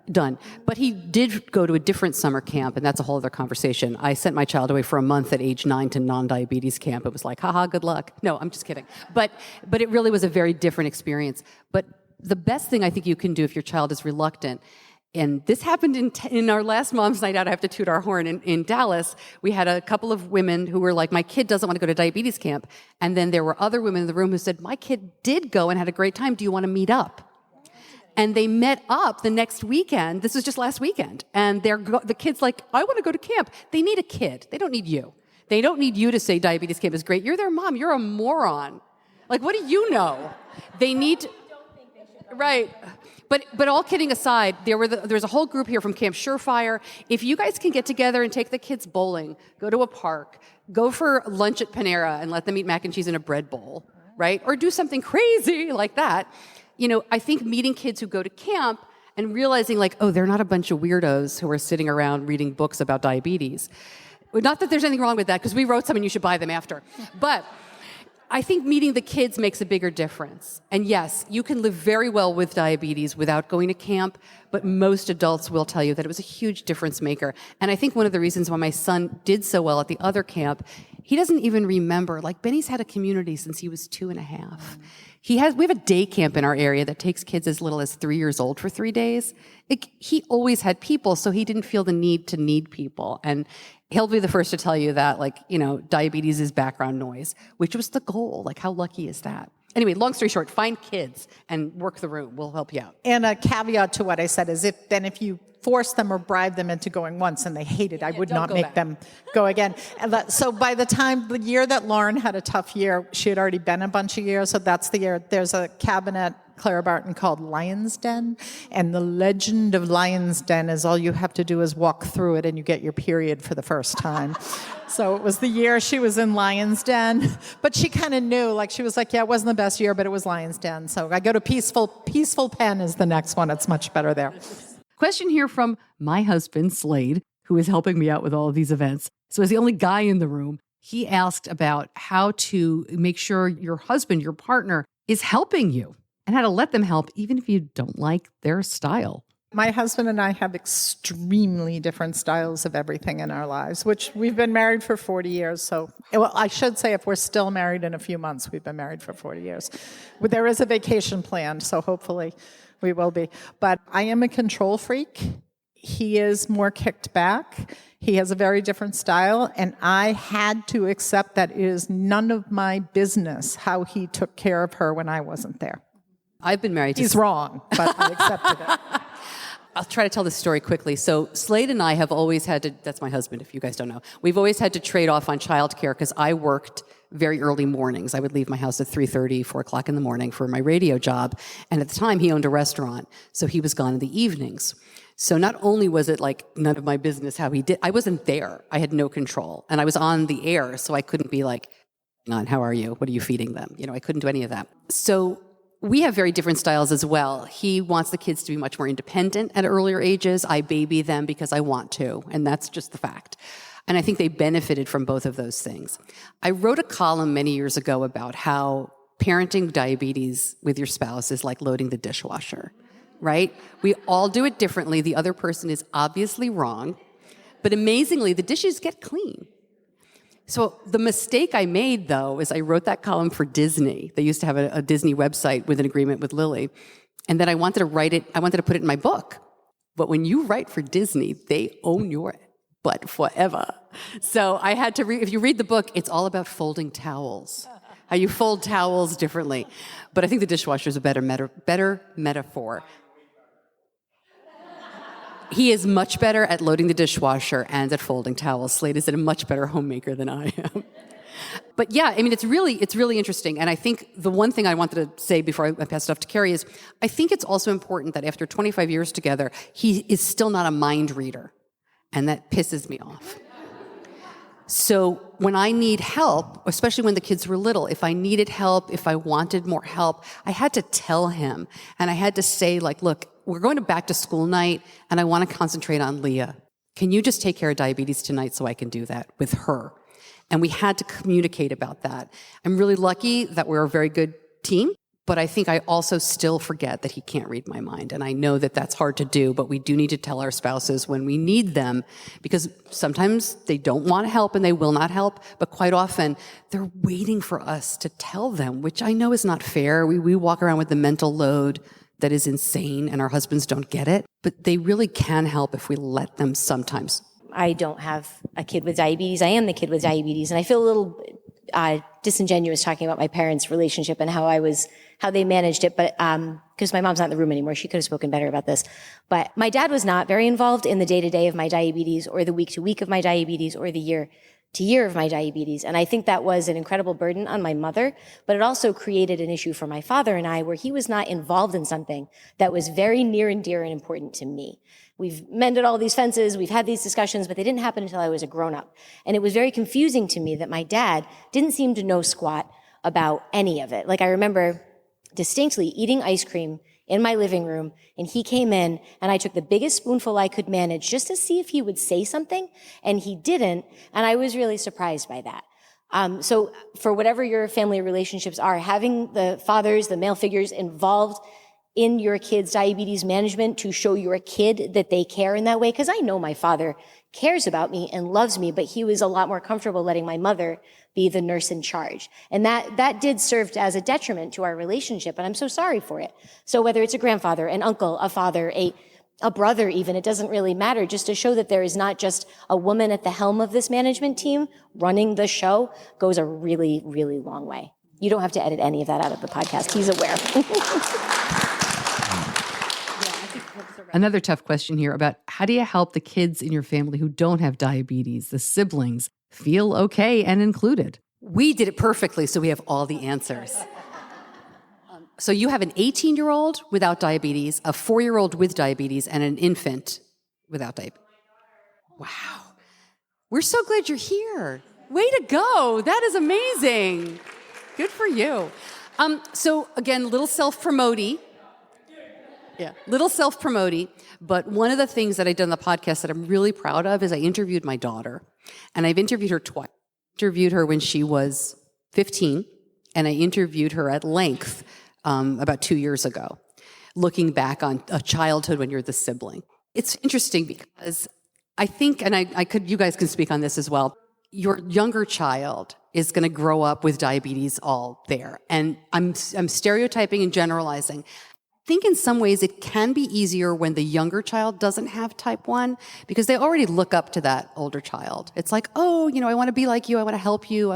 Done. But he did go to a different summer camp, and that's a whole other conversation. I sent my child away for a month at age 9 to non-diabetes camp. It was like, haha, good luck. No, I'm just kidding. But it really was a very different experience. But the best thing I think you can do if your child is reluctant, and this happened in our last Moms Night Out, I have to toot our horn, in Dallas, we had a couple of women who were like, my kid doesn't want to go to diabetes camp. And then there were other women in the room who said, my kid did go and had a great time. Do you want to meet up? And they met up the next weekend. This was just last weekend. And the kid's like, I want to go to camp. They need a kid. They don't need you. They don't need you to say diabetes camp is great. You're their mom. You're a moron. Like, what do you know? They need... Right. But all kidding aside, there's a whole group here from Camp Surefire. If you guys can get together and take the kids bowling, go to a park, go for lunch at Panera and let them eat mac and cheese in a bread bowl, right? Or do something crazy like that. I think meeting kids who go to camp and realizing they're not a bunch of weirdos who are sitting around reading books about diabetes. Not that there's anything wrong with that, because we wrote some and you should buy them after. But I think meeting the kids makes a bigger difference. And yes, you can live very well with diabetes without going to camp, but most adults will tell you that it was a huge difference maker. And I think one of the reasons why my son did so well at the other camp, he doesn't even remember. Benny's had a community since he was 2.5. We have a day camp in our area that takes kids as little as 3 years old for 3 days. He always had people, so he didn't feel the need to need people. And he'll be the first to tell you that, diabetes is background noise, which was the goal. How lucky is that? Anyway, long story short, find kids and work the room. We'll help you out. And a caveat to what I said is if you force them or bribe them into going once and they hate it, I would not make them go again. And so by the year that Lauren had a tough year, she had already been a bunch of years, so that's the year. There's a cabin at Clara Barton called Lion's Den, and the legend of Lion's Den is all you have to do is walk through it and you get your period for the first time. So it was the year she was in Lion's Den, but she kind of knew, she was like, yeah, it wasn't the best year, but it was Lion's Den. So I go to Peaceful Pen is the next one. It's much better there. Question here from my husband, Slade, who is helping me out with all of these events. So as the only guy in the room, he asked about how to make sure your husband, your partner, is helping you and how to let them help even if you don't like their style. My husband and I have extremely different styles of everything in our lives, which we've been married for 40 years. So, I should say if we're still married in a few months, we've been married for 40 years. But there is a vacation planned, so hopefully we will be. But I am a control freak. He is more kicked back. He has a very different style, and I had to accept that it is none of my business how he took care of her when I wasn't there. I've been married to... He's wrong, but I accepted it. I'll try to tell this story quickly. So Slade and I have always had to, that's my husband if you guys don't know, we've always had to trade off on childcare because I worked very early mornings. I would leave my house at 3:30, 4 o'clock in the morning for my radio job. And at the time he owned a restaurant, so he was gone in the evenings. So not only was it none of my business how he did, I wasn't there. I had no control. And I was on the air, so I couldn't be how are you? What are you feeding them? I couldn't do any of that. So we have very different styles as well. He wants the kids to be much more independent at earlier ages. I baby them because I want to, and that's just the fact. And I think they benefited from both of those things. I wrote a column many years ago about how parenting diabetes with your spouse is like loading the dishwasher, right? We all do it differently. The other person is obviously wrong, but amazingly, the dishes get clean. So the mistake I made, though, is I wrote that column for Disney. They used to have a Disney website with an agreement with Lily. And then I wanted to put it in my book. But when you write for Disney, they own your butt forever. So I had to if you read the book, it's all about folding towels, how you fold towels differently. But I think the dishwasher is a better metaphor. He is much better at loading the dishwasher and at folding towels. Slade is a much better homemaker than I am. But yeah, I mean, it's really interesting. And I think the one thing I wanted to say before I pass it off to Kerri is I think it's also important that after 25 years together, he is still not a mind reader. And that pisses me off. So when I need help, especially when the kids were little, if I needed help, if I wanted more help, I had to tell him. And I had to say, like, look, we're going to back to school night, and I want to concentrate on Leah. Can you just take care of diabetes tonight so I can do that with her? And we had to communicate about that. I'm really lucky that we're a very good team, but I think I also still forget that he can't read my mind. And I know that that's hard to do, but we do need to tell our spouses when we need them, because sometimes they don't want to help and they will not help, but quite often they're waiting for us to tell them, which I know is not fair. We walk around with the mental load that is insane, and our husbands don't get it, but they really can help if we let them sometimes. I don't have a kid with diabetes. I am the kid with diabetes, and I feel a little disingenuous talking about my parents' relationship and how they managed it, but because my mom's not in the room anymore, she could have spoken better about this. But my dad was not very involved in the day-to-day of my diabetes, or the week-to-week of my diabetes, or the year-to-year of my diabetes. And I think that was an incredible burden on my mother, but it also created an issue for my father and I, where he was not involved in something that was very near and dear and important to me. We've mended all these fences, we've had these discussions, but they didn't happen until I was a grown-up. And it was very confusing to me that my dad didn't seem to know squat about any of it. Like, I remember distinctly eating ice cream in my living room, and he came in, and I took the biggest spoonful I could manage just to see if he would say something, and he didn't, and I was really surprised by that. So for whatever your family relationships are, having the fathers, the male figures involved in your kid's diabetes management to show your kid that they care in that way, because I know my father cares about me and loves me, but he was a lot more comfortable letting my mother be the nurse in charge. And that did serve as a detriment to our relationship, and I'm so sorry for it. So whether it's a grandfather, an uncle, a father, a brother even, it doesn't really matter, just to show that there is not just a woman at the helm of this management team running the show goes a really, really long way. You don't have to edit any of that out of the podcast. He's aware. Another tough question here about how do you help the kids in your family who don't have diabetes, the siblings, feel okay and included? We did it perfectly, so we have all the answers. So you have an 18-year-old without diabetes, a 4-year-old with diabetes, and an infant without diabetes. Wow. We're so glad you're here. Way to go. That is amazing. Good for you. So again, little self-promoting. Yeah, little self-promoting, but one of the things that I did on the podcast that I'm really proud of is I interviewed my daughter, and I've interviewed her twice. Interviewed her when she was 15, and I interviewed her at length about 2 years ago, looking back on a childhood when you're the sibling. It's interesting because I think, and you guys can speak on this as well, your younger child is going to grow up with diabetes all there, and I'm stereotyping and generalizing. I think in some ways it can be easier when the younger child doesn't have type 1 because they already look up to that older child. It's like, oh, I want to be like you. I want to help you.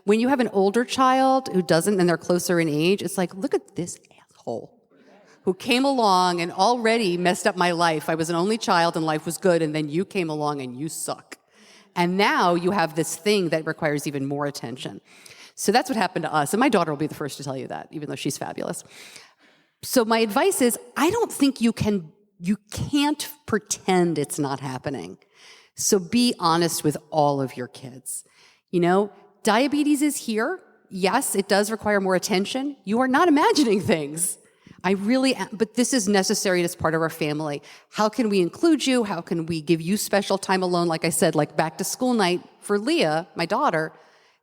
When you have an older child who doesn't and they're closer in age, it's like, look at this asshole who came along and already messed up my life. I was an only child and life was good, and then you came along and you suck. And now you have this thing that requires even more attention. So that's what happened to us. And my daughter will be the first to tell you that, even though she's fabulous. So my advice is, I don't think you can't pretend it's not happening. So be honest with all of your kids. Diabetes is here. Yes, it does require more attention. You are not imagining things. But this is necessary as part of our family. How can we include you? How can we give you special time alone? Like I said, like back to school night for Leah, my daughter.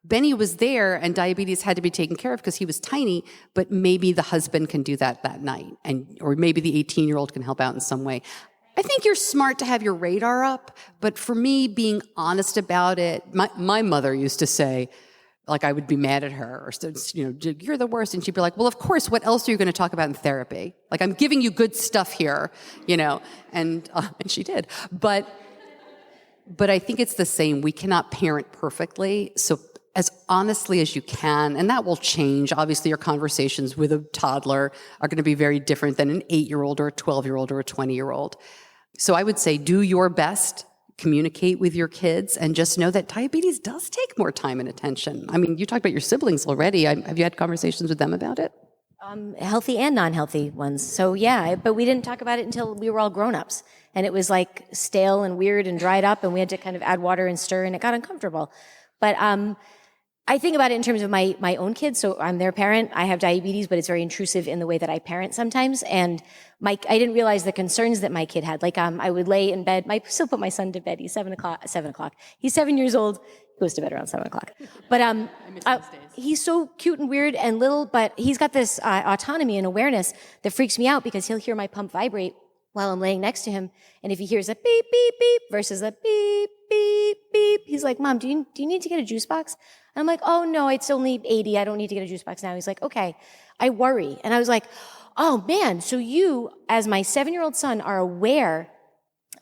Benny was there and diabetes had to be taken care of because he was tiny, but maybe the husband can do that night, or maybe the 18-year-old can help out in some way. I think you're smart to have your radar up, but for me, being honest about it, my mother used to say, like, I would be mad at her, or, you're the worst. And she'd be like, well, of course, what else are you going to talk about in therapy? Like, I'm giving you good stuff here, and she did. But I think it's the same. We cannot parent perfectly. So as honestly as you can, and that will change. Obviously, your conversations with a toddler are going to be very different than an 8-year-old or a 12-year-old or a 20-year-old. So I would say do your best, communicate with your kids, and just know that diabetes does take more time and attention. I mean, you talked about your siblings already. Have you had conversations with them about it? Healthy and non-healthy ones. So yeah, but we didn't talk about it until we were all grown-ups. And it was like stale and weird and dried up, and we had to kind of add water and stir, and it got uncomfortable. But I think about it in terms of my own kids. So I'm their parent. I have diabetes, but it's very intrusive in the way that I parent sometimes. And I didn't realize the concerns that my kid had. Like, I would lay in bed. I still put my son to bed. He's 7 o'clock. He's 7 years old. He goes to bed around 7 o'clock. But he's so cute and weird and little, but he's got this autonomy and awareness that freaks me out, because he'll hear my pump vibrate while I'm laying next to him. And if he hears a beep, beep, beep versus a beep, beep, beep, he's like, Mom, do you need to get a juice box? And I'm like, oh no, it's only 80. I don't need to get a juice box now. He's like, okay. I worry. And I was like, oh man, so you, as my 7-year-old son, are aware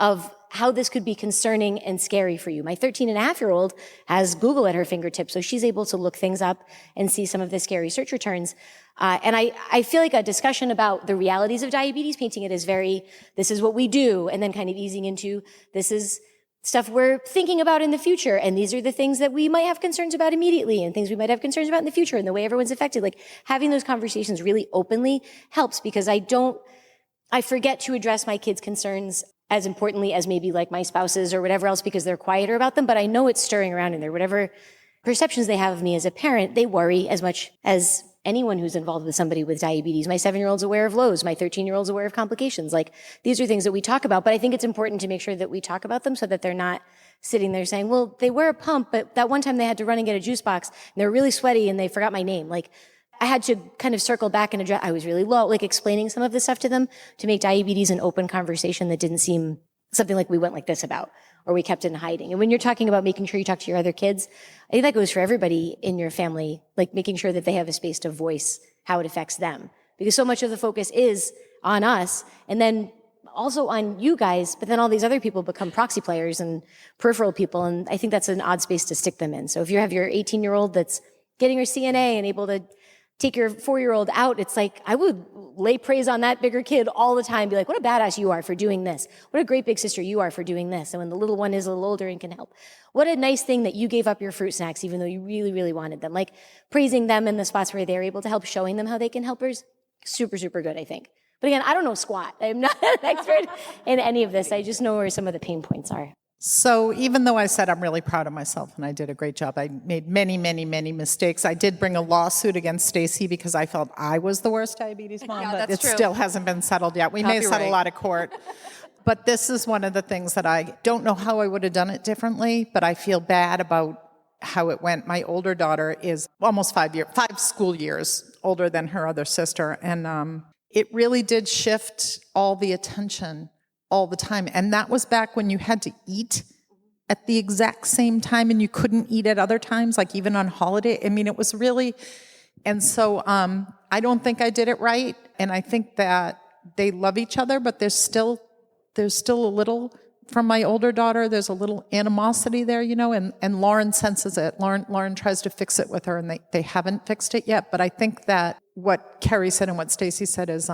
of how this could be concerning and scary for you. My 13-and-a-half-year-old has Google at her fingertips, so she's able to look things up and see some of the scary search returns. And I feel like a discussion about the realities of diabetes, painting it as this is what we do, and then kind of easing into, this is stuff we're thinking about in the future, and these are the things that we might have concerns about immediately, and things we might have concerns about in the future, and the way everyone's affected. Like, having those conversations really openly helps, because I forget to address my kids' concerns as importantly as maybe like my spouse's or whatever else, because they're quieter about them, but I know it's stirring around in there. Whatever perceptions they have of me as a parent, they worry as much as anyone who's involved with somebody with diabetes. My 7-year-old's aware of lows. My 13-year-old's aware of complications. Like, these are things that we talk about, but I think it's important to make sure that we talk about them so that they're not sitting there saying, well, they wear a pump, but that one time they had to run and get a juice box, and they're really sweaty and they forgot my name. Like, I had to kind of circle back and address, I was really low, like explaining some of this stuff to them to make diabetes an open conversation that didn't seem something like we went like this about, or we kept it in hiding. And when you're talking about making sure you talk to your other kids, I think that goes for everybody in your family, like making sure that they have a space to voice how it affects them. Because so much of the focus is on us, and then also on you guys, but then all these other people become proxy players and peripheral people, and I think that's an odd space to stick them in. So if you have your 18-year-old that's getting her CNA and able to take your 4-year-old out, it's like, I would lay praise on that bigger kid all the time, be like, what a badass you are for doing this. What a great big sister you are for doing this. And when the little one is a little older and can help, what a nice thing that you gave up your fruit snacks, even though you really, really wanted them. Like, praising them in the spots where they're able to help, showing them how they can help us, super, super good, I think. But again, I don't know squat. I'm not an expert in any of this. I just know where some of the pain points are. So even though I said I'm really proud of myself and I did a great job, I made many, many, many mistakes. I did bring a lawsuit against Stacy because I felt I was the worst diabetes mom, Yeah, but that's it true. still hasn't been settled yet. We may settle out of court. But this is one of the things that I don't know how I would have done it differently, but I feel bad about how it went. My older daughter is almost 5 school years older than her other sister, and it really did shift all the attention all the time. And that was back when you had to eat at the exact same time and you couldn't eat at other times, like even on holiday. I mean, it was really, and so I don't think I did it right. And I think that they love each other, but there's still a little, from my older daughter, there's a little animosity there, and Lauren senses it. Lauren tries to fix it with her, and they haven't fixed it yet. But I think that what Kerri said and what Stacy said is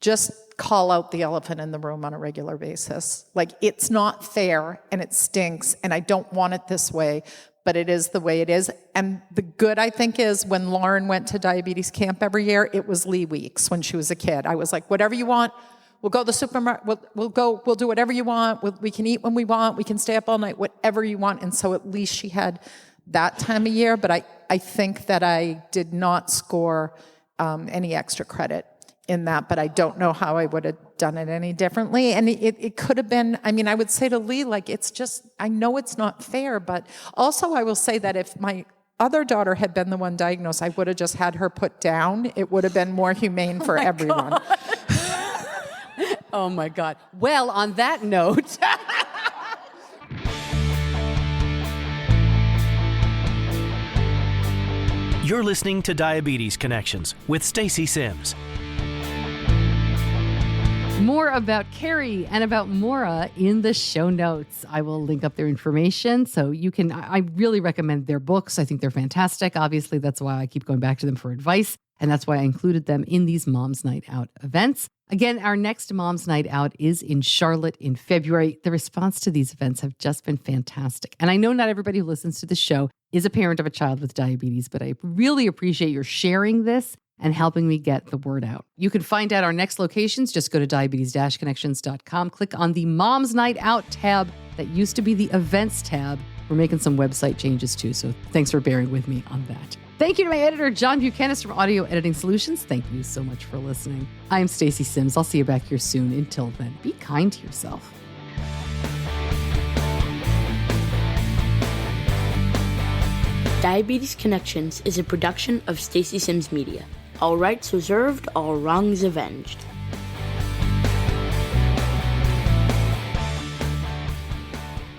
just call out the elephant in the room on a regular basis. Like, it's not fair, and it stinks, and I don't want it this way, but it is the way it is. And the good, I think, is when Lauren went to diabetes camp every year, it was Lee weeks when she was a kid. I was like, whatever you want, we'll go to the supermarket, we'll do whatever you want, we can eat when we want, we can stay up all night, whatever you want. And so at least she had that time of year, but I think that I did not score any extra credit in that, but I don't know how I would have done it any differently. And it could have been, I mean, I would say to Lee, like, it's just, I know it's not fair, but also I will say that if my other daughter had been the one diagnosed, I would have just had her put down. It would have been more humane for everyone. Oh my God. Well, on that note. You're listening to Diabetes Connections with Stacey Sims. More about Kerri and about Moira in the show notes. I will link up their information so you can. I really recommend their books. I think they're fantastic. Obviously, that's why I keep going back to them for advice. And that's why I included them in these Moms Night Out events. Again, our next Moms Night Out is in Charlotte in February. The response to these events have just been fantastic. And I know not everybody who listens to the show is a parent of a child with diabetes, but I really appreciate your sharing this and helping me get the word out. You can find out our next locations. Just go to diabetes-connections.com. Click on the Moms Night Out tab that used to be the events tab. We're making some website changes too, so thanks for bearing with me on that. Thank you to my editor, John Buchanan from Audio Editing Solutions. Thank you so much for listening. I'm Stacey Sims. I'll see you back here soon. Until then, be kind to yourself. Diabetes Connections is a production of Stacey Sims Media. All rights reserved, all wrongs avenged.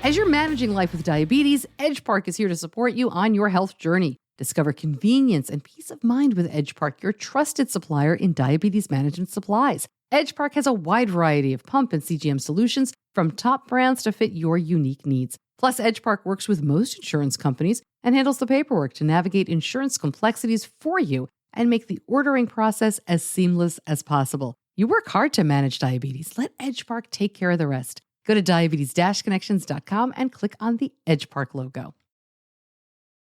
As you're managing life with diabetes, EdgePark is here to support you on your health journey. Discover convenience and peace of mind with EdgePark, your trusted supplier in diabetes management supplies. EdgePark has a wide variety of pump and CGM solutions from top brands to fit your unique needs. Plus, EdgePark works with most insurance companies and handles the paperwork to navigate insurance complexities for you and make the ordering process as seamless as possible. You work hard to manage diabetes. Let EdgePark take care of the rest. Go to diabetes-connections.com and click on the EdgePark logo.